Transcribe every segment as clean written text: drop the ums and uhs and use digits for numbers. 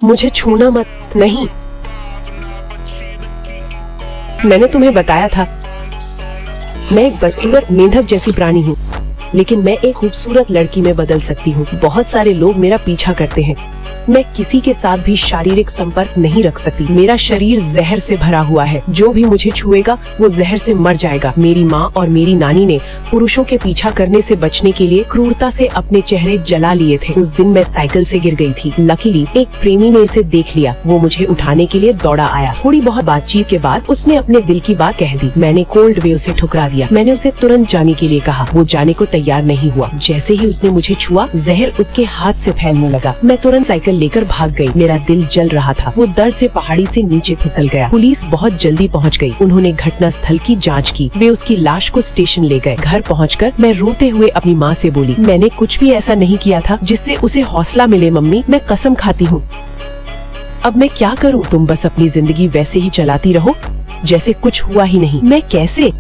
मुझे छूना मत। नहीं, मैंने तुम्हें बताया था मैं एक बदसूरत मेंढक जैसी प्राणी हूँ, लेकिन मैं एक खूबसूरत लड़की में बदल सकती हूँ। बहुत सारे लोग मेरा पीछा करते हैं। मैं किसी के साथ भी शारीरिक संपर्क नहीं रख सकती। मेरा शरीर जहर से भरा हुआ है। जो भी मुझे छुएगा वो जहर से मर जाएगा। मेरी माँ और मेरी नानी ने पुरुषों के पीछा करने से बचने के लिए क्रूरता से अपने चेहरे जला लिए थे। उस दिन मैं साइकिल से गिर गई थी। लकीली एक प्रेमी ने इसे देख लिया। वो मुझे उठाने के लिए दौड़ा आया। थोड़ी बहुत बातचीत के बाद उसने अपने दिल की बात कह दी। मैंने कोल्ड वे उसे ठुकरा दिया। मैंने उसे तुरंत जाने के लिए कहा। वो जाने को तैयार नहीं हुआ। जैसे ही उसने मुझे छुआ, जहर उसके हाथ से फैलने लगा। मैं तुरंत साइकिल लेकर भाग गई। मेरा दिल जल रहा था। वो दर्द से पहाड़ी से नीचे फिसल गया। पुलिस बहुत जल्दी पहुंच गई। उन्होंने घटना स्थल की जांच की। वे उसकी लाश को स्टेशन ले गए। घर पहुंचकर मैं रोते हुए अपनी माँ से बोली, मैंने कुछ भी ऐसा नहीं किया था जिससे उसे हौसला मिले। मम्मी, मैं कसम खाती हूँ। अब मैं क्या करूँ? तुम बस अपनी जिंदगी वैसे ही चलाती रहो जैसे कुछ हुआ ही नहीं। मैं कैसे?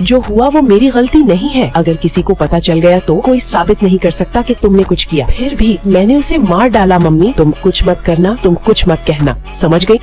जो हुआ वो मेरी गलती नहीं है। अगर किसी को पता चल गया तो कोई साबित नहीं कर सकता कि तुमने कुछ किया। फिर भी मैंने उसे मार डाला। मम्मी, तुम कुछ मत करना, तुम कुछ मत कहना, समझ गई?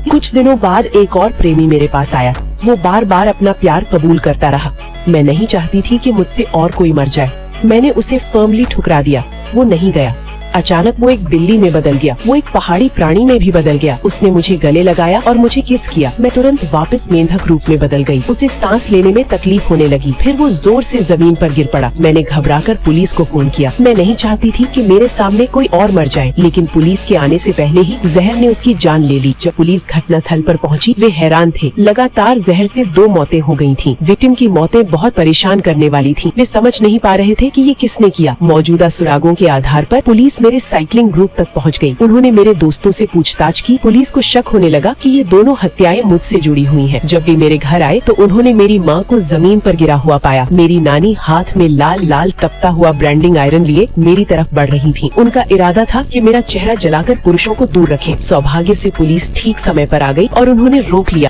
कुछ दिनों बाद एक और प्रेमी मेरे पास आया। वो बार बार अपना प्यार कबूल करता रहा। मैं नहीं चाहती थी कि मुझसे और कोई मर जाए। मैंने उसे फर्मली ठुकरा दिया। वो नहीं गया। अचानक वो एक बिल्ली में बदल गया। वो एक पहाड़ी प्राणी में भी बदल गया। उसने मुझे गले लगाया और मुझे किस किया। मैं तुरंत वापस मेंढक रूप में बदल गई। उसे सांस लेने में तकलीफ होने लगी। फिर वो जोर से जमीन पर गिर पड़ा। मैंने घबराकर पुलिस को फोन किया। मैं नहीं चाहती थी कि मेरे सामने कोई और मर जाए, लेकिन पुलिस के आने से पहले ही जहर ने उसकी जान ले ली। जब पुलिस घटनास्थल पर पहुंची, वे हैरान थे। लगातार जहर से 2 मौतें हो गई थीं। विक्टिम की मौतें बहुत परेशान करने वाली थीं। वे समझ नहीं पा रहे थे कि ये किसने किया। मौजूदा सुरागों के आधार पर पुलिस मेरे साइकिलिंग ग्रुप तक पहुंच गई। उन्होंने मेरे दोस्तों से पूछताछ की। पुलिस को शक होने लगा कि ये दोनों हत्याएं मुझसे जुड़ी हुई हैं। जब वे मेरे घर आए तो उन्होंने मेरी मां को जमीन पर गिरा हुआ पाया। मेरी नानी हाथ में लाल लाल तपता हुआ ब्रांडिंग आयरन लिए मेरी तरफ बढ़ रही थी। उनका इरादा था कि मेरा चेहरा जलाकर पुरुषों को दूर रखें। सौभाग्य से पुलिस ठीक समय पर आ गई और उन्होंने रोक लिया।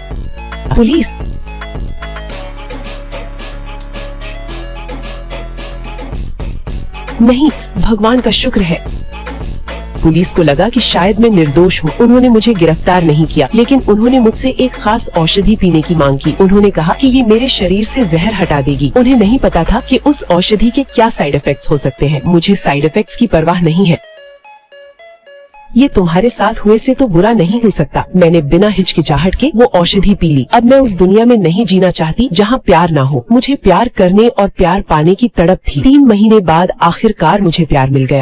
पुलिस नहीं, भगवान का शुक्र है। पुलिस को लगा कि शायद मैं निर्दोष हूँ। उन्होंने मुझे गिरफ्तार नहीं किया, लेकिन उन्होंने मुझसे एक खास औषधि पीने की मांग की। उन्होंने कहा कि ये मेरे शरीर से जहर हटा देगी। उन्हें नहीं पता था कि उस औषधि के क्या साइड इफेक्ट्स हो सकते हैं। मुझे साइड इफेक्ट्स की परवाह नहीं है। ये तुम्हारे साथ हुए से तो बुरा नहीं हो सकता। मैंने बिना हिचकिचाहट के वो औषधि पी ली। अब मैं उस दुनिया में नहीं जीना चाहती जहाँ प्यार ना हो। मुझे प्यार करने और प्यार पाने की तड़प थी। 3 महीने बाद आखिरकार मुझे प्यार मिल गया।